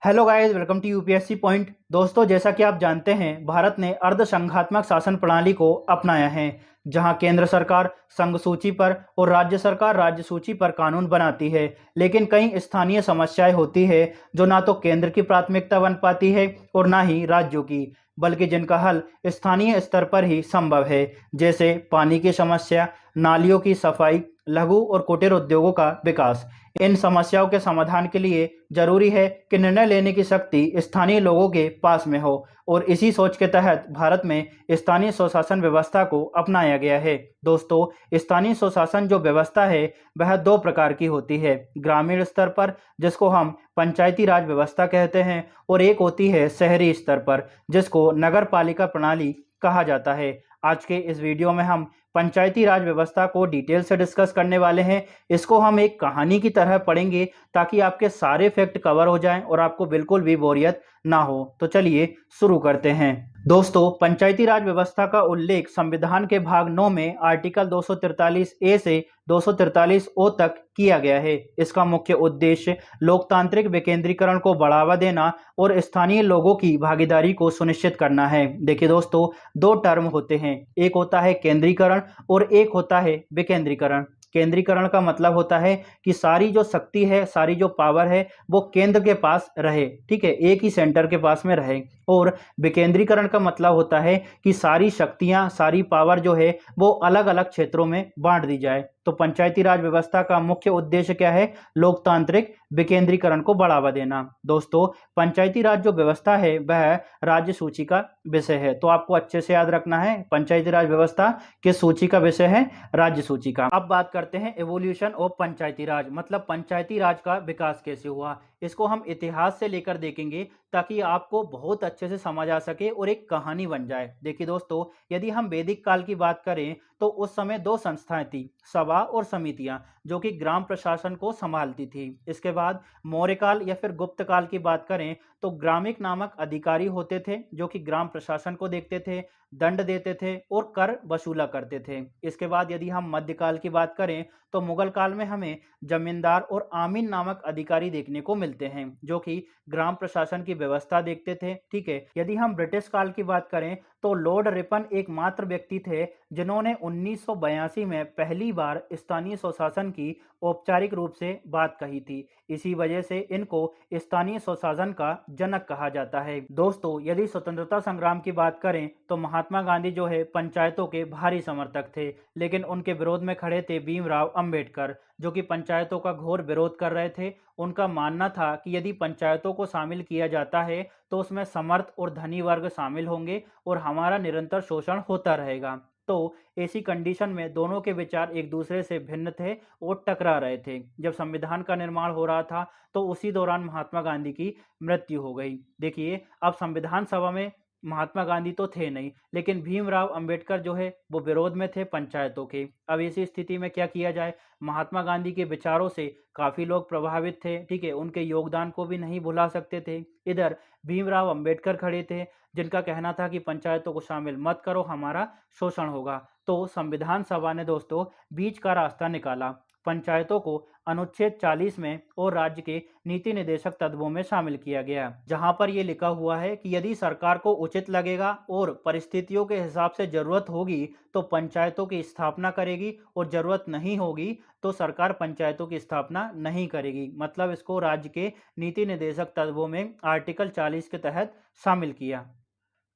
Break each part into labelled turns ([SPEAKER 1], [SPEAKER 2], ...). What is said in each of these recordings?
[SPEAKER 1] Hello guys, welcome to UPSC point. दोस्तों, जैसा कि आप जानते हैं, भारत ने अर्ध संघात्मक शासन प्रणाली को अपनाया है, जहां केंद्र सरकार संघ सूची पर और राज्य सरकार राज्य सूची पर कानून बनाती है। लेकिन कई स्थानीय समस्याएं होती है जो ना तो केंद्र की प्राथमिकता बन पाती है और ना ही राज्यों की, बल्कि जिनका हल स्थानीय स्तर पर ही संभव है। जैसे पानी की समस्या, नालियों की सफाई, लघु और कुटीर उद्योगों का विकास। इन समस्याओं के समाधान के लिए जरूरी है कि निर्णय लेने की शक्ति स्थानीय लोगों के पास में हो, और इसी सोच के तहत भारत में स्थानीय स्वशासन व्यवस्था को अपनाया गया है। दोस्तों, स्थानीय स्वशासन जो व्यवस्था है वह दो प्रकार की होती है। ग्रामीण स्तर पर, जिसको हम पंचायती राज व्यवस्था कहते हैं, और एक होती है शहरी स्तर पर, जिसको नगर पालिका प्रणाली कहा जाता है। आज के इस वीडियो में हम पंचायती राज व्यवस्था को डिटेल से डिस्कस करने वाले हैं। इसको हम एक कहानी की तरह पढ़ेंगे ताकि आपके सारे फैक्ट कवर हो जाएं और आपको बिल्कुल भी बोरियत ना हो। तो चलिए शुरू करते हैं। दोस्तों, पंचायती राज व्यवस्था का उल्लेख संविधान के भाग 9 में आर्टिकल 243 ए से 243 ओ तक किया गया है। इसका मुख्य उद्देश्य लोकतांत्रिक विकेंद्रीकरण को बढ़ावा देना और स्थानीय लोगों की भागीदारी को सुनिश्चित करना है। देखिए दोस्तों, दो टर्म होते हैं, एक होता है केंद्रीकरण और एक होता है विकेंद्रीकरण। केंद्रीकरण का मतलब होता है कि सारी जो शक्ति है, सारी जो पावर है, वो केंद्र के पास रहे, ठीक है, एक ही सेंटर के पास में रहे। और विकेंद्रीकरण का मतलब होता है कि सारी शक्तियां, सारी पावर जो है वो अलग अलग क्षेत्रों में बांट दी जाए। तो पंचायती राज व्यवस्था का मुख्य उद्देश्य क्या है? लोकतांत्रिक विकेंद्रीकरण को बढ़ावा देना। दोस्तों, पंचायती राज जो व्यवस्था है वह राज्य सूची का विषय है, तो आपको अच्छे से याद रखना है, पंचायती राज व्यवस्था किस सूची का विषय है? राज्य सूची का। अब बात करते हैं एवोल्यूशन ऑफ पंचायती राज, मतलब पंचायती राज का विकास कैसे हुआ। इसको हम इतिहास से लेकर देखेंगे ताकि आपको बहुत अच्छे से समझ आ सके और एक कहानी बन जाए। देखिए दोस्तों, यदि हम वैदिक काल की बात करें तो उस समय दो संस्थाएं थी, सभा और समितियां, जो कि ग्राम प्रशासन को संभालती थी। इसके बाद मौर्य काल या फिर गुप्त काल की बात करें तो ग्रामिक नामक अधिकारी होते थे, जो कि ग्राम प्रशासन को देखते थे, दंड देते थे और कर वसूला करते थे। इसके बाद यदि हम मध्यकाल की बात करें तो मुगल काल में हमें जमींदार और आमीन नामक अधिकारी देखने को मिलते हैं, जो कि ग्राम प्रशासन की व्यवस्था देखते थे, ठीक है। यदि हम ब्रिटिश काल की बात करें तो लॉर्ड रिपन एकमात्र व्यक्ति थे जिन्होंने 1982 में पहली बार स्थानीय स्वशासन की औपचारिक रूप से बात कही थी। इसी वजह से इनको स्थानीय स्वशासन का जनक कहा जाता है। दोस्तों, यदि स्वतंत्रता संग्राम की बात करें तो महात्मा गांधी जो है पंचायतों के भारी समर्थक थे, लेकिन उनके विरोध में खड़े थे भीमराव अंबेडकर, जो कि पंचायतों का घोर विरोध कर रहे थे। उनका मानना था कि यदि पंचायतों को शामिल किया जाता है तो उसमें समर्थ और धनी वर्ग शामिल होंगे और हमारा निरंतर शोषण होता रहेगा। तो ऐसी कंडीशन में दोनों के विचार एक दूसरे से भिन्न थे और टकरा रहे थे। जब संविधान का निर्माण हो रहा था तो उसी दौरान महात्मा गांधी की मृत्यु हो गई। देखिए, अब संविधान सभा में महात्मा गांधी तो थे नहीं, लेकिन भीमराव अंबेडकर जो है वो विरोध में थे पंचायतों के। अब ऐसी स्थिति में क्या किया जाए? महात्मा गांधी के विचारों से काफी लोग प्रभावित थे, ठीक है, उनके योगदान को भी नहीं भुला सकते थे। इधर भीमराव अंबेडकर खड़े थे, जिनका कहना था कि पंचायतों को शामिल मत करो, हमारा शोषण होगा। तो संविधान सभा ने दोस्तों बीच का रास्ता निकाला, पंचायतों को अनुच्छेद 40 में और राज्य के नीति निर्देशक तत्वों में शामिल किया गया, जहां पर यह लिखा हुआ है कि यदि सरकार को उचित लगेगा और परिस्थितियों के हिसाब से जरूरत होगी तो पंचायतों की स्थापना करेगी, और जरूरत नहीं होगी तो सरकार पंचायतों की स्थापना नहीं करेगी। मतलब इसको राज्य के नीति निर्देशक तत्वों में आर्टिकल 40 के तहत शामिल किया।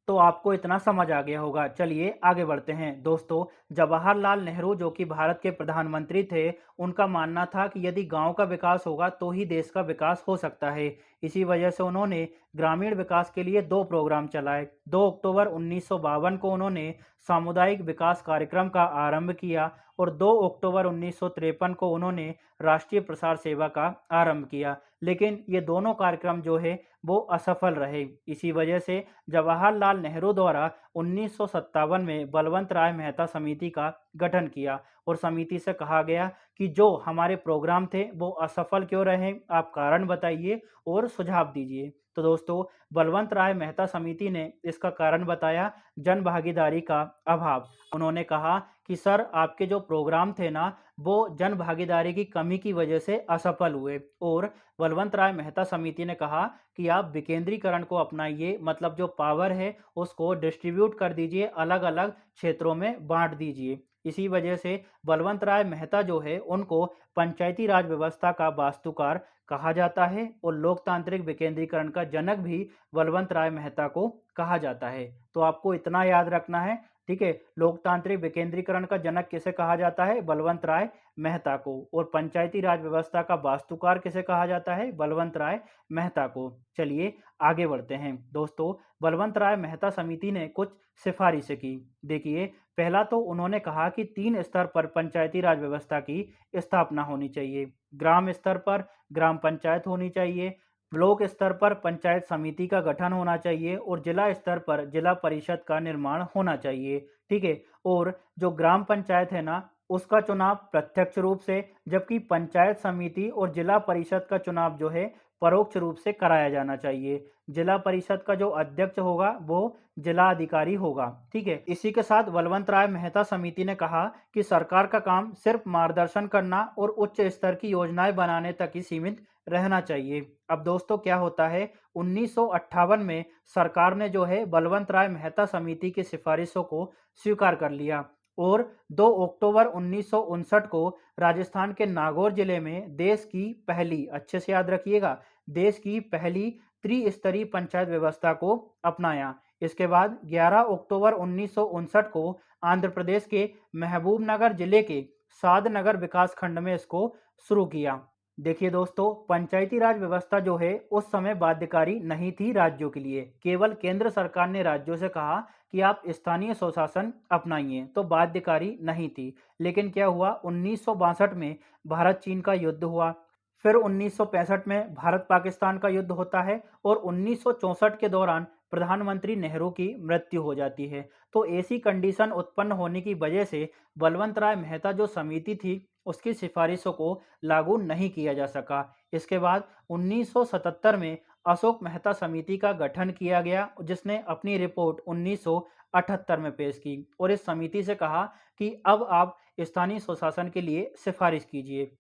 [SPEAKER 1] तो आपको इतना समझ आ गया होगा। चलिए आगे बढ़ते हैं। दोस्तों, जवाहरलाल नेहरू जो कि भारत के प्रधानमंत्री थे, उनका मानना था कि यदि गांव का विकास होगा तो ही देश का विकास हो सकता है। इसी वजह से उन्होंने ग्रामीण विकास के लिए दो प्रोग्राम चलाए। 2 अक्टूबर 1952 को उन्होंने सामुदायिक विकास कार्यक्रम का आरंभ किया और 2 अक्टूबर 1953 को उन्होंने राष्ट्रीय प्रसार सेवा का आरंभ किया। लेकिन ये दोनों कार्यक्रम जो है वो असफल रहे। इसी वजह से जवाहरलाल नेहरू द्वारा 1957 में बलवंत राय मेहता समिति का गठन किया और समिति से कहा गया कि जो हमारे प्रोग्राम थे वो असफल क्यों रहे, आप कारण बताइए और सुझाव दीजिए। तो दोस्तों, बलवंत राय मेहता समिति ने इसका कारण बताया जन भागीदारी का अभाव। उन्होंने कहा कि सर, आपके जो प्रोग्राम थे ना वो जन भागीदारी की कमी की वजह से असफल हुए। और बलवंत राय मेहता समिति ने कहा कि आप विकेंद्रीकरण को अपनाइए, मतलब जो पावर है उसको डिस्ट्रीब्यूट कर दीजिए, अलग अलग क्षेत्रों में बांट दीजिए। इसी वजह से बलवंत राय मेहता जो है उनको पंचायती राज व्यवस्था का वास्तुकार कहा जाता है और लोकतांत्रिक विकेंद्रीकरण का जनक भी बलवंत राय मेहता को कहा जाता है। तो आपको इतना याद रखना है, ठीक है। लोकतांत्रिक विकेंद्रीकरण का जनक किसे कहा जाता है? बलवंत राय मेहता को। और पंचायती राज व्यवस्था का वास्तुकार किसे कहा जाता है? बलवंत राय मेहता को। चलिए आगे बढ़ते हैं दोस्तों। बलवंत राय मेहता समिति ने कुछ सिफारिशें की। देखिए, पहला तो उन्होंने कहा कि 3 स्तर पर पंचायती राज व्यवस्था की स्थापना होनी चाहिए। ग्राम स्तर पर ग्राम पंचायत होनी चाहिए, ब्लॉक स्तर पर पंचायत समिति का गठन होना चाहिए और जिला स्तर पर जिला परिषद का निर्माण होना चाहिए, ठीक है। और जो ग्राम पंचायत है ना, उसका चुनाव प्रत्यक्ष रूप से, जबकि पंचायत समिति और जिला परिषद का चुनाव जो है परोक्ष रूप से कराया जाना चाहिए। जिला परिषद का जो अध्यक्ष होगा वो जिला अधिकारी होगा, ठीक है। इसी के साथ बलवंत राय मेहता समिति ने कहा कि सरकार का काम सिर्फ मार्गदर्शन करना और उच्च स्तर की योजनाएं बनाने तक ही सीमित रहना चाहिए। अब दोस्तों क्या होता है, 1958 में सरकार ने जो है बलवंत राय मेहता समिति की सिफारिशों को स्वीकार कर लिया और 2 अक्टूबर 1959 को राजस्थान के नागौर जिले में देश की पहली, अच्छे से याद रखिएगा, देश की पहली त्रिस्तरीय पंचायत व्यवस्था को अपनाया। इसके बाद 11 अक्टूबर 1959 को आंध्र प्रदेश के महबूबनगर जिले के सादनगर विकास खंड में इसको शुरू किया। देखिए दोस्तों, पंचायती राज व्यवस्था जो है उस समय बाध्यकारी नहीं थी राज्यों के लिए। केवल केंद्र सरकार ने राज्यों से कहा कि आप स्थानीय स्वशासन अपनाइए, तो बाध्यकारी नहीं थी। लेकिन क्या हुआ, 1962 में भारत चीन का युद्ध हुआ, फिर 1965 में भारत पाकिस्तान का युद्ध होता है और 1964 के दौरान प्रधानमंत्री नेहरू की मृत्यु हो जाती है। तो ऐसी कंडीशन उत्पन्न होने की वजह से बलवंत राय मेहता जो समिति थी उसकी सिफारिशों को लागू नहीं किया जा सका। इसके बाद 1977 में अशोक मेहता समिति का गठन किया गया, जिसने अपनी रिपोर्ट 1978 में पेश की और इस समिति से कहा कि अब आप स्थानीय स्वशासन के लिए सिफारिश कीजिए।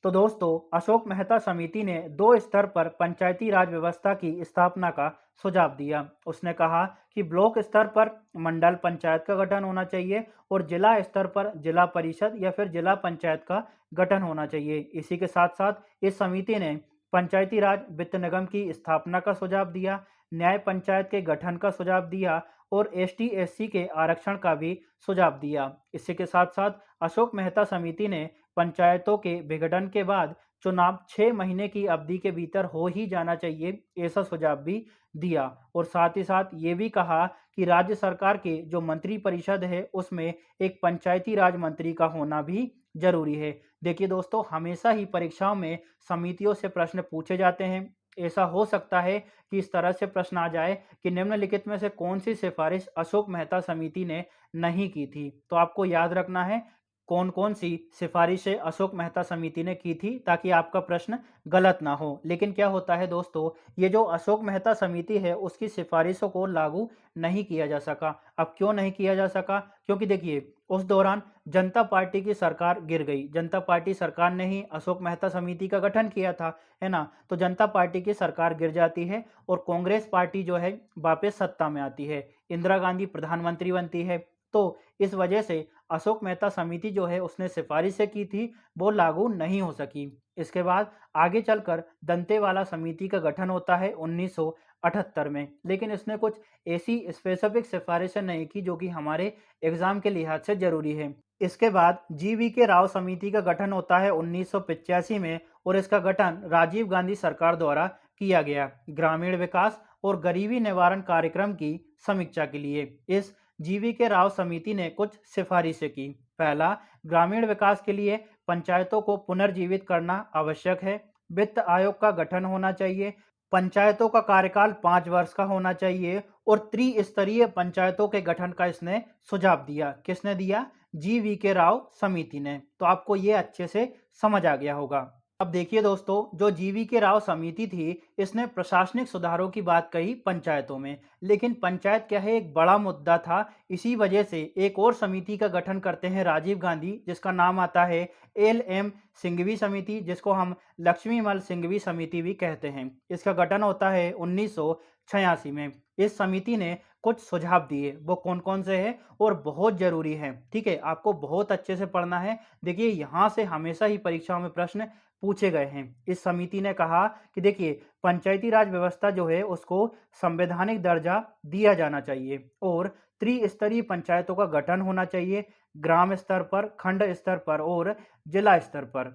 [SPEAKER 1] तो दोस्तों, अशोक मेहता समिति ने 2 स्तर पर पंचायती राज व्यवस्था की स्थापना का सुझाव दिया। उसने कहा कि ब्लॉक स्तर पर मंडल पंचायत का गठन होना चाहिए और जिला स्तर पर जिला परिषद या फिर जिला पंचायत का गठन होना चाहिए। इसी के साथ साथ इस समिति ने पंचायती राज वित्त निगम की स्थापना का सुझाव दिया, न्याय पंचायत के गठन का सुझाव दिया और ST/SC के आरक्षण का भी सुझाव दिया। इसी के साथ साथ अशोक मेहता समिति ने पंचायतों के विघटन के बाद चुनाव 6 महीने की अवधि के भीतर हो ही जाना चाहिए, ऐसा सुझाव भी दिया। और साथ ही साथ ये भी कहा कि राज्य सरकार के जो मंत्री परिषद है उसमें एक पंचायती राज मंत्री का होना भी जरूरी है। देखिए दोस्तों, हमेशा ही परीक्षाओं में समितियों से प्रश्न पूछे जाते हैं। ऐसा हो सकता है कि इस तरह से प्रश्न आ जाए कि निम्नलिखित में से कौन सी सिफारिश अशोक मेहता समिति ने नहीं की थी। तो आपको याद रखना है कौन कौन सी सिफारिशें अशोक मेहता समिति ने की थी, ताकि आपका प्रश्न गलत ना हो। लेकिन क्या होता है दोस्तों, ये जो अशोक मेहता समिति है उसकी सिफारिशों को लागू नहीं किया जा सका। अब क्यों नहीं किया जा सका? क्योंकि देखिए, उस दौरान जनता पार्टी की सरकार गिर गई। जनता पार्टी सरकार ने ही अशोक मेहता समिति का गठन किया था, है ना। तो जनता पार्टी की सरकार गिर जाती है और कांग्रेस पार्टी जो है वापस सत्ता में आती है, इंदिरा गांधी प्रधानमंत्री बनती है। तो इस वजह से अशोक मेहता समिति जो है उसने सिफारिशें की थी, वो लागू नहीं हो सकी। इसके बाद आगे चलकर दंतेवाला समिति का गठन होता है 1978 में, लेकिन इसने कुछ ऐसी स्पेसिफिक सिफारिशें नहीं की जो कि हमारे एग्जाम के लिहाज से जरूरी है। इसके बाद GV.K. राव समिति का गठन होता है 1985 में और इसका गठन राजीव गांधी सरकार द्वारा किया गया, ग्रामीण विकास और गरीबी निवारण कार्यक्रम की समीक्षा के लिए। इस GV.K. राव समिति ने कुछ सिफारिशें की। पहला, ग्रामीण विकास के लिए पंचायतों को पुनर्जीवित करना आवश्यक है। वित्त आयोग का गठन होना चाहिए। पंचायतों का कार्यकाल 5 वर्ष का होना चाहिए और त्रिस्तरीय पंचायतों के गठन का इसने सुझाव दिया। किसने दिया? GV.K. राव समिति ने। तो आपको ये अच्छे से समझ आ गया होगा। अब देखिए दोस्तों, जो जीवी के राव समिति थी, इसने प्रशासनिक सुधारों की बात कही पंचायतों में, लेकिन पंचायत क्या है, एक बड़ा मुद्दा था। इसी वजह से एक और समिति का गठन करते हैं राजीव गांधी, जिसका नाम आता है एल एम सिंघवी समिति, जिसको हम लक्ष्मीमल सिंघवी समिति भी कहते हैं। इसका गठन होता है 1986 में। इस समिति ने कुछ सुझाव दिए, वो कौन कौन से हैं और बहुत जरूरी है, ठीक है, आपको बहुत अच्छे से पढ़ना है। देखिए, यहाँ से हमेशा ही परीक्षाओं में प्रश्न पूछे गए हैं। इस समिति ने कहा कि देखिए, पंचायती राज व्यवस्था जो है उसको संवैधानिक दर्जा दिया जाना चाहिए और त्रिस्तरीय पंचायतों का गठन होना चाहिए, ग्राम स्तर पर, खंड स्तर पर और जिला स्तर पर।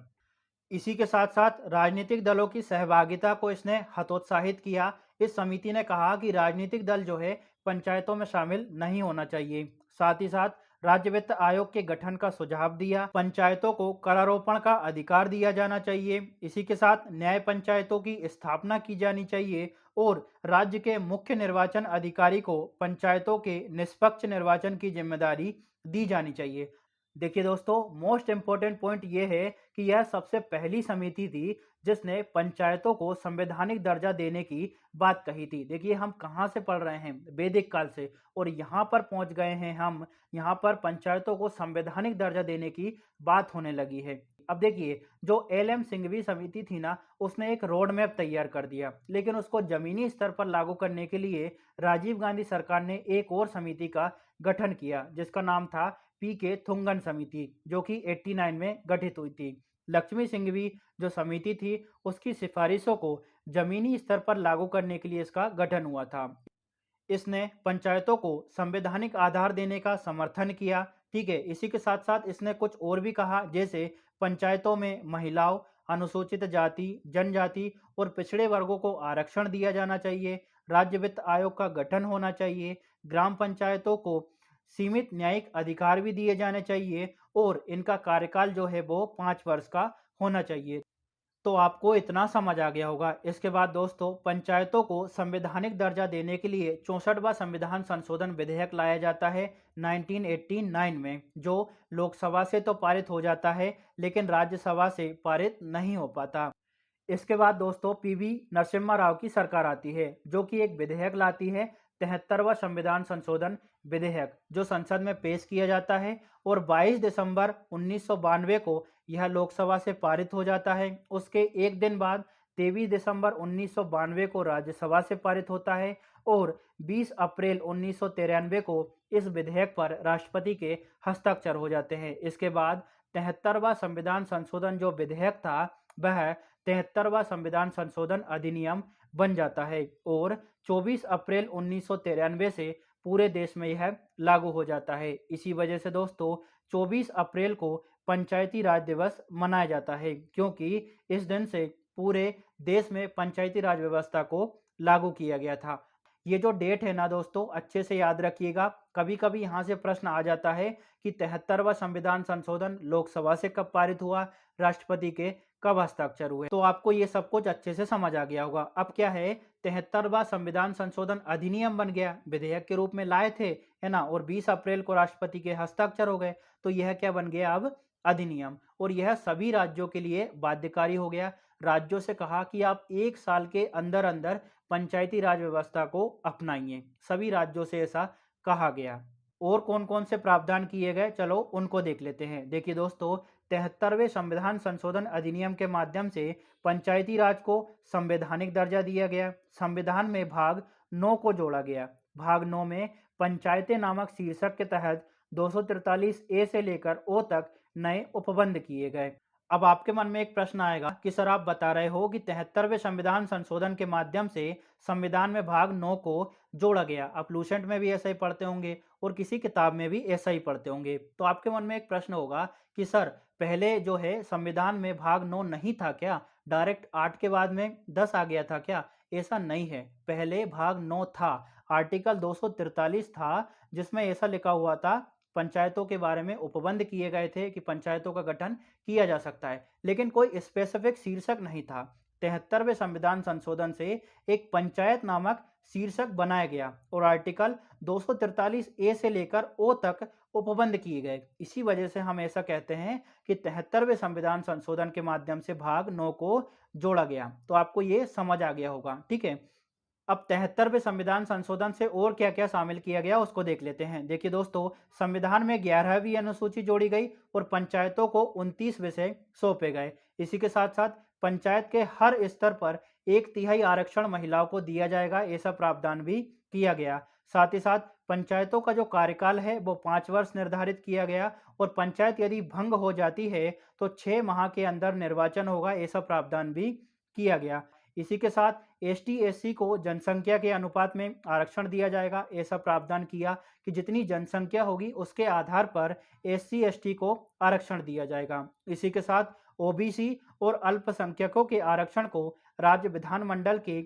[SPEAKER 1] इसी के साथ साथ राजनीतिक दलों की सहभागिता को इसने हतोत्साहित किया। इस समिति ने कहा कि राजनीतिक दल जो है पंचायतों में शामिल नहीं होना चाहिए। साथ ही साथ राज्य वित्त आयोग के गठन का सुझाव दिया। पंचायतों को करारोपण का अधिकार दिया जाना चाहिए। इसी के साथ न्याय पंचायतों की स्थापना की जानी चाहिए और राज्य के मुख्य निर्वाचन अधिकारी को पंचायतों के निष्पक्ष निर्वाचन की जिम्मेदारी दी जानी चाहिए। देखिए दोस्तों, मोस्ट इम्पोर्टेंट पॉइंट ये है कि यह सबसे पहली समिति थी जिसने पंचायतों को संवैधानिक दर्जा देने की बात कही थी। देखिए, हम कहाँ से पढ़ रहे हैं, वैदिक काल से, और यहाँ पर पहुँच गए हैं हम। यहाँ पर पंचायतों को संवैधानिक दर्जा देने की बात होने लगी है। अब देखिए, जो एल एम सिंघवी समिति थी ना, उसने एक रोड मैप तैयार कर दिया, लेकिन उसको जमीनी स्तर पर लागू करने के लिए राजीव गांधी सरकार ने एक और समिति का गठन किया, जिसका नाम था पी के थुंगन समिति, जो कि 89 में गठित हुई थी। लक्ष्मी सिंघवी जो समिति थी, उसकी सिफारिशों को जमीनी स्तर पर लागू करने के लिए इसका गठन हुआ था। इसने पंचायतों को संवैधानिक आधार देने का समर्थन किया, ठीक है। इसी के साथ साथ इसने कुछ और भी कहा, जैसे पंचायतों में महिलाओं, अनुसूचित जाति, जनजाति और पिछड़े वर्गों को आरक्षण दिया जाना चाहिए, राज्य वित्त आयोग का गठन होना चाहिए, ग्राम पंचायतों को सीमित न्यायिक अधिकार भी दिए जाने चाहिए और इनका कार्यकाल जो है वो 5 वर्ष का होना चाहिए। तो आपको इतना समझ आ गया होगा। इसके बाद दोस्तों, पंचायतों को संवैधानिक दर्जा देने के लिए 64वां संविधान संशोधन विधेयक लाया जाता है 1989 में, जो लोकसभा से तो पारित हो जाता है लेकिन राज्यसभा से पारित नहीं हो पाता। इसके बाद दोस्तों, पीवी नरसिम्हा राव की सरकार आती है, जो कि एक विधेयक लाती है 73वां संविधान संशोधन विधेयक, जो संसद में पेश किया जाता है और 22 दिसंबर 1992 को यह लोकसभा से पारित हो जाता है। उसके एक दिन बाद 23 दिसंबर 1992 को राज्यसभा से पारित होता है और 20 अप्रैल 1993 को इस विधेयक पर राष्ट्रपति के हस्ताक्षर हो जाते हैं। इसके बाद 73वां संविधान संशोधन जो विधेयक था, वह 73वां संविधान संशोधन अधिनियम बन जाता है और 24 अप्रैल 1993 से पूरे देश में यह लागू हो जाता है। इसी वजह से दोस्तों, 24 अप्रैल को पंचायती राज दिवस मनाया जाता है, क्योंकि इस दिन से पूरे देश में पंचायती राज व्यवस्था को लागू किया गया था। ये जो डेट है ना दोस्तों, अच्छे से याद रखिएगा। कभी कभी यहाँ से प्रश्न आ जाता है कि 73वां संविधान संशोधन लोकसभा से कब पारित हुआ, राष्ट्रपति के कब हस्ताक्षर हुए। तो आपको ये सब कुछ अच्छे से समझ आ गया होगा। अब क्या है, 73वां संविधान संशोधन अधिनियम बन गया, विधेयक के रूप में लाए थे, है ना, और 20 अप्रैल को राष्ट्रपति के हस्ताक्षर हो गए, तो यह क्या बन गया अब, अधिनियम। और यह सभी राज्यों के लिए बाध्यकारी हो गया। राज्यों से कहा कि आप 1 साल के अंदर अंदर पंचायती राज व्यवस्था को अपनाइए। सभी राज्यों से ऐसा कहा गया। और कौन कौन से प्रावधान किए गए, चलो उनको देख लेते हैं। देखिए दोस्तों, 73वें संविधान संशोधन अधिनियम के माध्यम से पंचायती राज को संवैधानिक दर्जा दिया गया। संविधान में भाग 9 को जोड़ा गया। भाग 9 में पंचायतें नामक शीर्षक के तहत 243 ए से लेकर ओ तक नए उपबंध किए गए। अब आपके मन में एक प्रश्न आएगा कि सर, आप बता रहे हो कि 73वें संविधान संशोधन के माध्यम से संविधान में भाग 9 को जोड़ा गया। आप लूसेंट में भी ऐसा ही पढ़ते होंगे और किसी किताब में भी ऐसा ही पढ़ते होंगे। तो आपके मन में एक प्रश्न होगा कि सर, पहले जो है संविधान में भाग 9 नहीं था क्या, डायरेक्ट 8 के बाद में 10 आ गया था क्या? ऐसा नहीं है, पहले भाग 9 था, आर्टिकल 243 था, जिसमें ऐसा लिखा हुआ था, पंचायतों के बारे में उपबंध किए गए थे कि पंचायतों का गठन किया जा सकता है, लेकिन कोई स्पेसिफिक शीर्षक नहीं था। 73वें संविधान संशोधन से एक पंचायत नामक शीर्षक बनाया गया और आर्टिकल 243 ए से लेकर ओ तक उपबंध किए गए। इसी वजह से हम ऐसा कहते हैं कि 73वें संविधान संशोधन के माध्यम से भाग 9 को जोड़ा गया। तो आपको ये समझ आ गया होगा, ठीक है। अब 73वें संविधान संशोधन से और क्या क्या शामिल किया गया उसको देख लेते हैं। देखिए दोस्तों, संविधान में 11वीं अनुसूची जोड़ी गई और पंचायतों को 29 विषय सौंपे गए। इसी के साथ साथ पंचायत के हर स्तर पर 1/3 आरक्षण महिलाओं को दिया जाएगा, ऐसा प्रावधान भी किया गया। साथ ही साथ पंचायतों का जो कार्यकाल है वो 5 वर्ष निर्धारित किया गया और पंचायत यदि भंग हो जाती है तो 6 माह के अंदर निर्वाचन होगा, ऐसा प्रावधान भी किया गया। इसी के साथ एसटी एससी को जनसंख्या के अनुपात में आरक्षण दिया जाएगा, ऐसा प्रावधान किया कि जितनी जनसंख्या होगी उसके आधार पर एससी एसटी को आरक्षण दिया जाएगा। इसी के साथ ओबीसी और अल्पसंख्यकों के आरक्षण को राज्य विधानमंडल के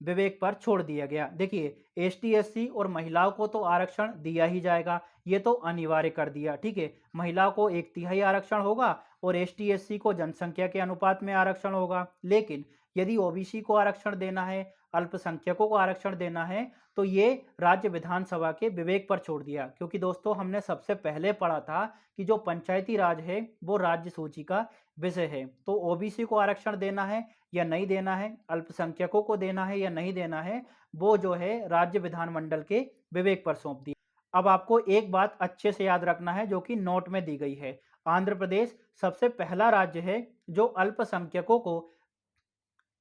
[SPEAKER 1] विवेक पर छोड़ दिया गया। देखिए, एसटी एससी और महिलाओं को तो आरक्षण दिया ही जाएगा, ये तो अनिवार्य कर दिया, ठीक है। महिलाओं को 1/3 आरक्षण होगा और एसटी एससी को जनसंख्या के अनुपात में आरक्षण होगा। लेकिन यदि ओबीसी को आरक्षण देना है, अल्पसंख्यकों को आरक्षण देना है, तो ये राज्य विधानसभा के विवेक पर छोड़ दिया। क्योंकि दोस्तों, हमने सबसे पहले पढ़ा था कि जो पंचायती राज है वो राज्य सूची का विषय है। तो ओबीसी को आरक्षण देना है या नहीं देना है, अल्पसंख्यकों को देना है या नहीं देना है, वो जो है राज्य विधानमंडल के विवेक पर सौंप दिया। अब आपको एक बात अच्छे से याद रखना है जो कि नोट में दी गई है। आंध्र प्रदेश सबसे पहला राज्य है जो अल्पसंख्यकों को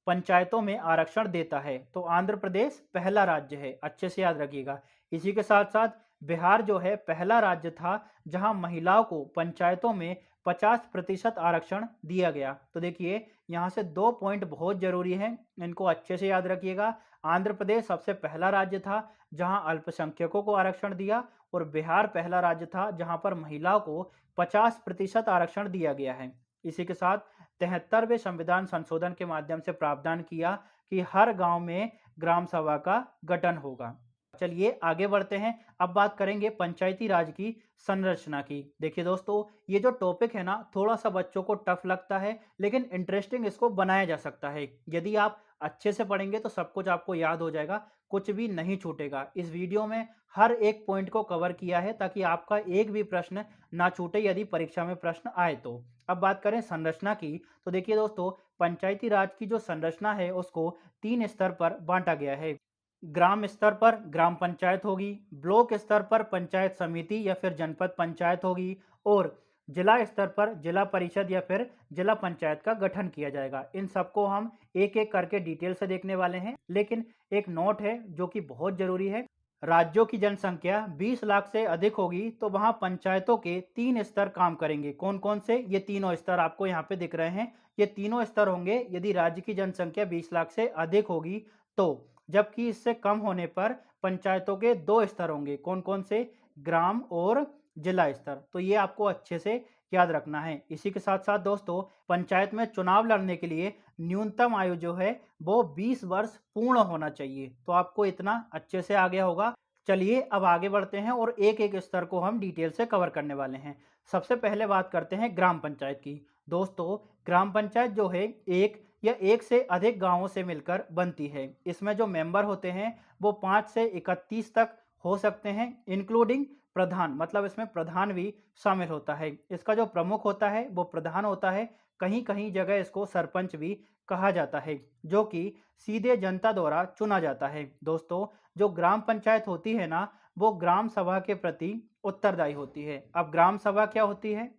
[SPEAKER 1] पंचायतों में आरक्षण देता है। तो आंध्र प्रदेश पहला राज्य है, अच्छे से याद रखिएगा। इसी के साथ साथ बिहार जो है पहला राज्य था जहां महिलाओं को पंचायतों में 50% आरक्षण दिया गया। तो देखिए, यहाँ से 2 पॉइंट बहुत जरूरी हैं, इनको अच्छे से याद रखिएगा। आंध्र प्रदेश सबसे पहला राज्य था जहां अल्पसंख्यकों को आरक्षण दिया और बिहार पहला राज्य था जहां पर महिलाओं को 50% आरक्षण दिया गया है। इसी के साथ 73वें संविधान संशोधन के माध्यम से प्रावधान किया कि हर गांव में ग्राम सभा का गठन होगा। चलिए आगे बढ़ते हैं। अब बात करेंगे पंचायती राज की संरचना की। देखिए दोस्तों, ये जो टॉपिक है ना, थोड़ा सा बच्चों को टफ लगता है, लेकिन इंटरेस्टिंग इसको बनाया जा सकता है। यदि आप अच्छे से पढ़ेंगे तो सब कुछ आपको याद हो जाएगा, कुछ भी नहीं छूटेगा। इस वीडियो में हर एक पॉइंट को कवर किया है ताकि आपका एक भी प्रश्न ना छूटे यदि परीक्षा में प्रश्न आए तो। अब बात करें संरचना की, तो देखिए दोस्तों, पंचायती राज की जो संरचना है उसको 3 स्तर पर बांटा गया है। ग्राम स्तर पर ग्राम पंचायत होगी, ब्लॉक स्तर पर पंचायत समिति या फिर जनपद पंचायत होगी और जिला स्तर पर जिला परिषद या फिर जिला पंचायत का गठन किया जाएगा। इन सबको हम एक एक करके डिटेल से देखने वाले हैं, लेकिन एक नोट है जो कि बहुत जरूरी है। राज्यों की जनसंख्या 20 लाख से अधिक होगी तो वहां पंचायतों के 3 स्तर काम करेंगे। कौन कौन से? ये तीनों स्तर आपको यहाँ पे दिख रहे हैं। ये तीनों स्तर होंगे यदि राज्य की जनसंख्या 20 लाख से अधिक होगी तो, जबकि इससे कम होने पर पंचायतों के 2 स्तर होंगे। कौन कौन से? ग्राम और जिला स्तर। तो ये आपको अच्छे से याद रखना है। इसी के साथ साथ दोस्तों, पंचायत में चुनाव लड़ने के लिए न्यूनतम आयु जो है वो 20 वर्ष पूर्ण होना चाहिए। तो आपको इतना अच्छे से आ गया होगा। चलिए अब आगे बढ़ते हैं और एक एक स्तर को हम डिटेल से कवर करने वाले हैं। सबसे पहले बात करते हैं ग्राम पंचायत की। दोस्तों, ग्राम पंचायत जो है एक या एक से अधिक गांवों से मिलकर बनती है। इसमें जो मेंबर होते हैं वो 5 से 31 तक हो सकते हैं, इंक्लूडिंग प्रधान, मतलब इसमें प्रधान भी शामिल होता है। इसका जो प्रमुख होता है वो प्रधान होता है। कहीं कहीं जगह इसको सरपंच भी कहा जाता है, जो कि सीधे जनता द्वारा चुना जाता है। दोस्तों, जो ग्राम पंचायत होती है ना, वो ग्राम सभा के प्रति उत्तरदायी होती है। अब ग्राम सभा क्या होती है?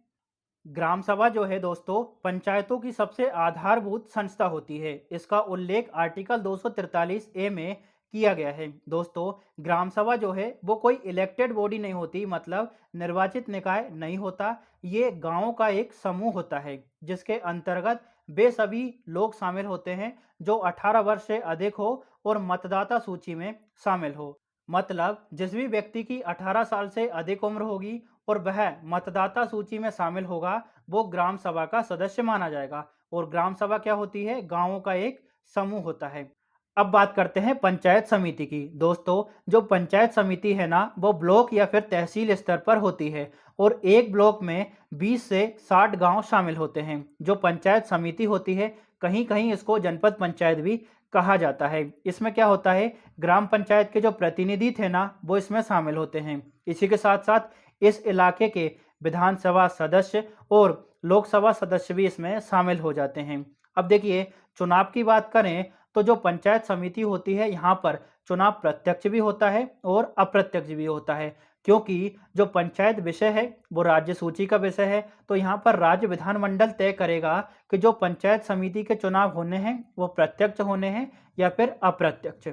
[SPEAKER 1] ग्राम सभा जो है दोस्तों, पंचायतों की सबसे आधारभूत संस्था होती है। इसका उल्लेख आर्टिकल 243 ए में किया गया है। दोस्तों, ग्राम सभा जो है वो कोई इलेक्टेड बॉडी नहीं होती, मतलब निर्वाचित निकाय नहीं होता। ये गांवों का एक समूह होता है जिसके अंतर्गत वे सभी लोग शामिल होते हैं जो 18 वर्ष से अधिक हो और मतदाता सूची में शामिल हो। मतलब जिस भी व्यक्ति की 18 साल से अधिक उम्र होगी और वह मतदाता सूची में शामिल होगा, वो ग्राम सभा का सदस्य माना जाएगा। और ग्राम सभा क्या होती है? गांवों का एक समूह होता है। अब बात करते हैं पंचायत समिति की। दोस्तों, जो पंचायत समिति है ना, वो ब्लॉक या फिर तहसील स्तर पर होती है और एक ब्लॉक में 20 से 60 गांव शामिल होते हैं। जो पंचायत समिति होती है, कहीं कहीं इसको जनपद पंचायत भी कहा जाता है। इसमें क्या होता है, ग्राम पंचायत के जो प्रतिनिधि थे ना, वो इसमें शामिल होते हैं। इसी के साथ साथ इस इलाके के विधानसभा सदस्य और लोकसभा सदस्य भी इसमें शामिल हो जाते हैं। अब देखिए, चुनाव की बात करें तो जो पंचायत समिति होती है, यहाँ पर चुनाव प्रत्यक्ष भी होता है और अप्रत्यक्ष भी होता है, क्योंकि जो पंचायत विषय है वो राज्य सूची का विषय है। तो यहाँ पर राज्य विधानमंडल तय करेगा कि जो पंचायत समिति के चुनाव होने हैं वो प्रत्यक्ष होने हैं या फिर अप्रत्यक्ष।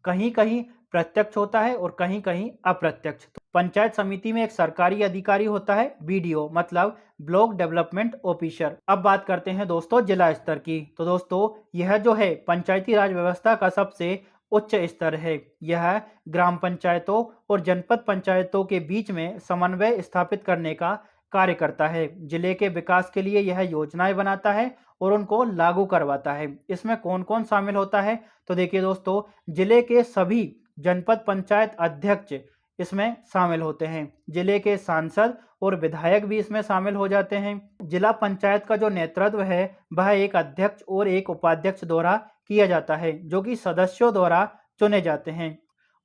[SPEAKER 1] कहीं कहीं प्रत्यक्ष होता है और कहीं कहीं अप्रत्यक्ष। तो पंचायत समिति में एक सरकारी अधिकारी होता है, बीडीओ मतलब ब्लॉक डेवलपमेंट ऑफिसर। अब बात करते हैं दोस्तों जिला स्तर की। तो दोस्तों यह जो है पंचायती राज व्यवस्था का सबसे उच्च स्तर है। यह ग्राम पंचायतों और जनपद पंचायतों के बीच में समन्वय स्थापित करने का कार्य करता है। जिले के विकास के लिए यह योजनाएं बनाता है और उनको लागू करवाता है। इसमें कौन कौन शामिल होता है, तो देखिए दोस्तों, जिले के सभी जनपद पंचायत अध्यक्ष इसमें शामिल होते हैं। जिले के सांसद और विधायक भी इसमें शामिल हो जाते हैं। जिला पंचायत का जो नेतृत्व है वह एक अध्यक्ष और एक उपाध्यक्ष द्वारा किया जाता है, जो कि सदस्यों द्वारा चुने जाते हैं।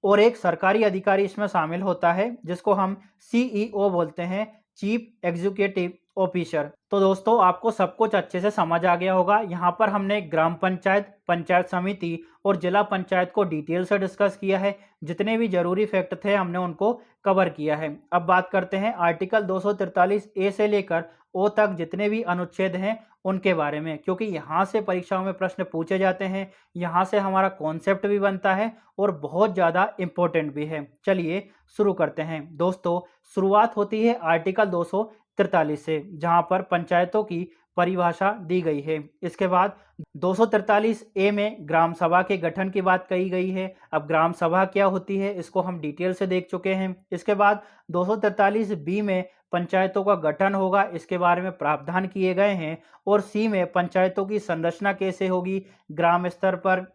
[SPEAKER 1] और एक सरकारी अधिकारी इसमें शामिल होता है जिसको हम सीईओ बोलते हैं, चीफ एग्जीक्यूटिव ऑफिसर। तो दोस्तों आपको सब कुछ अच्छे से समझ आ गया होगा। यहाँ पर हमने ग्राम पंचायत, पंचायत समिति और जिला पंचायत को डिटेल से डिस्कस किया है। जितने भी जरूरी फैक्ट थे हमने उनको कवर किया है। अब बात करते हैं आर्टिकल 243 ए से लेकर ओ तक जितने भी अनुच्छेद हैं उनके बारे में, क्योंकि यहाँ से परीक्षाओं में प्रश्न पूछे जाते हैं, यहाँ से हमारा कॉन्सेप्ट भी बनता है और बहुत ज़्यादा इम्पोर्टेंट भी है। चलिए शुरू करते हैं दोस्तों। शुरुआत होती है आर्टिकल 243 से, जहाँ पर पंचायतों की परिभाषा दी गई है। इसके बाद 243 ए में ग्राम सभा के गठन की बात कही गई है। अब ग्राम सभा क्या होती है इसको हम डिटेल से देख चुके हैं। इसके बाद 243 बी में पंचायतों का गठन होगा, इसके बारे में प्रावधान किए गए हैं। और सी में पंचायतों की संरचना कैसे होगी, ग्राम स्तर पर,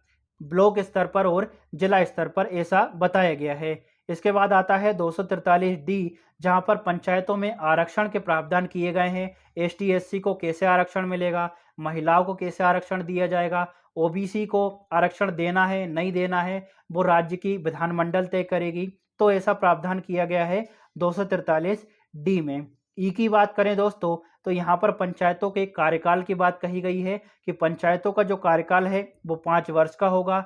[SPEAKER 1] ब्लॉक स्तर पर और जिला स्तर पर, ऐसा बताया गया है। इसके बाद आता है 243 डी, जहां पर पंचायतों में आरक्षण के प्रावधान किए गए हैं। एसटी एससी को कैसे आरक्षण मिलेगा, महिलाओं को कैसे आरक्षण दिया जाएगा, ओबीसी को आरक्षण देना है नहीं देना है वो राज्य की विधानमंडल तय करेगी। तो ऐसा प्रावधान किया गया है 243 डी में। ई की बात करें दोस्तों तो यहाँ पर पंचायतों के कार्यकाल की बात कही गई है कि पंचायतों का जो कार्यकाल है वो 5 वर्ष का होगा।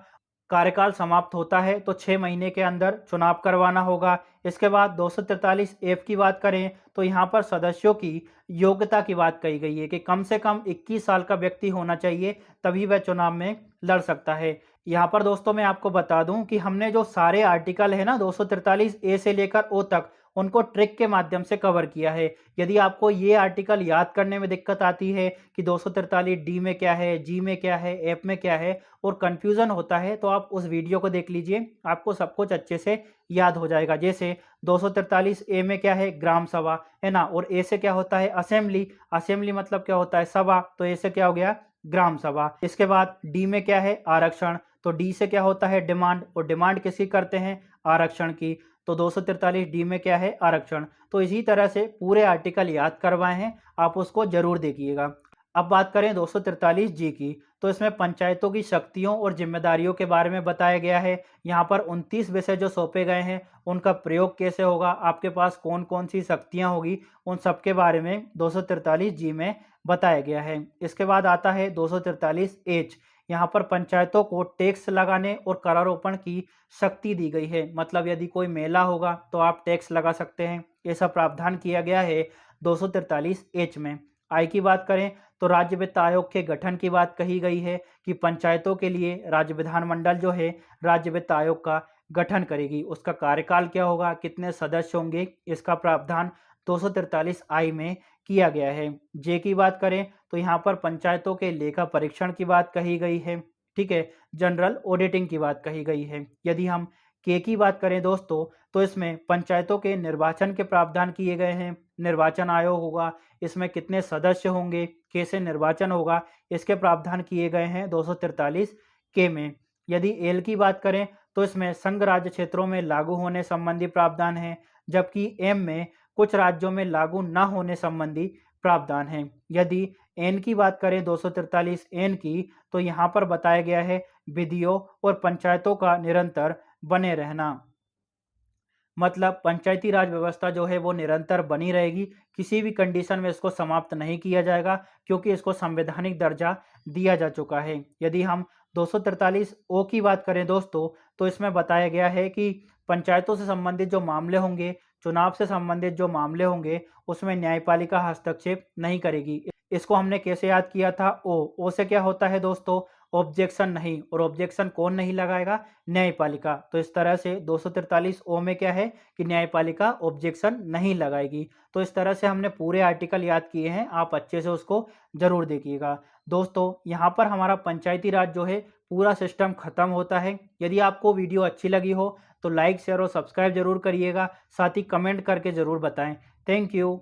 [SPEAKER 1] कार्यकाल समाप्त होता है तो 6 महीने के अंदर चुनाव करवाना होगा। इसके बाद 243 एफ की बात करें तो यहाँ पर सदस्यों की योग्यता की बात कही गई है कि कम से कम 21 साल का व्यक्ति होना चाहिए, तभी वह चुनाव में लड़ सकता है। यहाँ पर दोस्तों मैं आपको बता दूं कि हमने जो सारे आर्टिकल है ना 243 ए से लेकर ओ तक, उनको ट्रिक के माध्यम से कवर किया है। यदि आपको ये आर्टिकल याद करने में दिक्कत आती है कि 243 डी में क्या है, जी में क्या है, एफ में क्या है और कंफ्यूजन होता है, तो आप उस वीडियो को देख लीजिए, आपको सब कुछ अच्छे से याद हो जाएगा। जैसे 243 ए में क्या है, ग्राम सभा है ना, और ए से क्या होता है, असेंबली। असेंबली मतलब क्या होता है, सभा, तो ए से क्या हो गया, ग्राम सभा। इसके बाद डी में क्या है, आरक्षण, तो डी से क्या होता है, डिमांड, और डिमांड किसकी करते हैं, आरक्षण की। तो 243 डी में क्या है, आरक्षण। तो इसी तरह से पूरे आर्टिकल याद करवाए हैं, आप उसको जरूर देखिएगा। अब बात करें 243 जी की, तो इसमें पंचायतों की शक्तियों और जिम्मेदारियों के बारे में बताया गया है। यहाँ पर 29 विषय जो सौंपे गए हैं उनका प्रयोग कैसे होगा, आपके पास कौन कौन सी शक्तियाँ होगी, उन सब के बारे में 243 जी में बताया गया है। इसके बाद आता है 243 एच। यहाँ पर पंचायतों को टैक्स लगाने और करारोपण की शक्ति दी गई है, मतलब यदि कोई मेला होगा तो आप टैक्स लगा सकते हैं, ऐसा प्रावधान किया गया है 243 एच में। आई की बात करें तो राज्य वित्त आयोग के गठन की बात कही गई है कि पंचायतों के लिए राज्य विधानमंडल जो है राज्य वित्त आयोग का गठन करेगी। उसका कार्यकाल क्या होगा, कितने सदस्य होंगे, इसका प्रावधान 243 आई में किया गया है। जे की बात करें तो यहाँ पर पंचायतों के लेखा परीक्षण की बात कही गई है, ठीक है, जनरल ऑडिटिंग की बात कही गई है। यदि हम के की बात करें दोस्तों तो इसमें पंचायतों के निर्वाचन के प्रावधान किए गए हैं। निर्वाचन आयोग होगा, इसमें कितने सदस्य होंगे, कैसे निर्वाचन होगा, इसके प्रावधान किए गए हैं 243 के में। यदि एल की बात करें तो इसमें संघ राज्य क्षेत्रों में लागू होने संबंधी प्रावधान है, जबकि एम में कुछ राज्यों में लागू न होने संबंधी प्रावधान है। यदि एन की बात करें 243 एन की, तो यहाँ पर बताया गया है विधियों और पंचायतों का निरंतर बने रहना। मतलब पंचायती राज व्यवस्था जो है वो निरंतर बनी रहेगी, किसी भी कंडीशन में इसको समाप्त नहीं किया जाएगा, क्योंकि इसको संवैधानिक दर्जा दिया जा चुका है। यदि हम 243 ओ की बात करें दोस्तों, तो इसमें बताया गया है कि पंचायतों से संबंधित जो मामले होंगे, चुनाव से संबंधित जो मामले होंगे, उसमें न्यायपालिका हस्तक्षेप नहीं करेगी। इसको हमने कैसे याद किया था? ओ से क्या होता है दोस्तों? ऑब्जेक्शन नहीं, और ऑब्जेक्शन कौन नहीं लगाएगा? न्यायपालिका। तो इस तरह से 243 ओ में क्या है कि न्यायपालिका ऑब्जेक्शन नहीं लगाएगी। तो इस तरह से हमने पूरे आर्टिकल याद किए हैं, आप अच्छे से उसको जरूर देखिएगा। दोस्तों यहाँ पर हमारा पंचायती राज जो है पूरा सिस्टम खत्म होता है। यदि आपको वीडियो अच्छी लगी हो तो लाइक, शेयर और सब्सक्राइब जरूर करिएगा, साथ ही कमेंट करके जरूर बताएं। Thank you.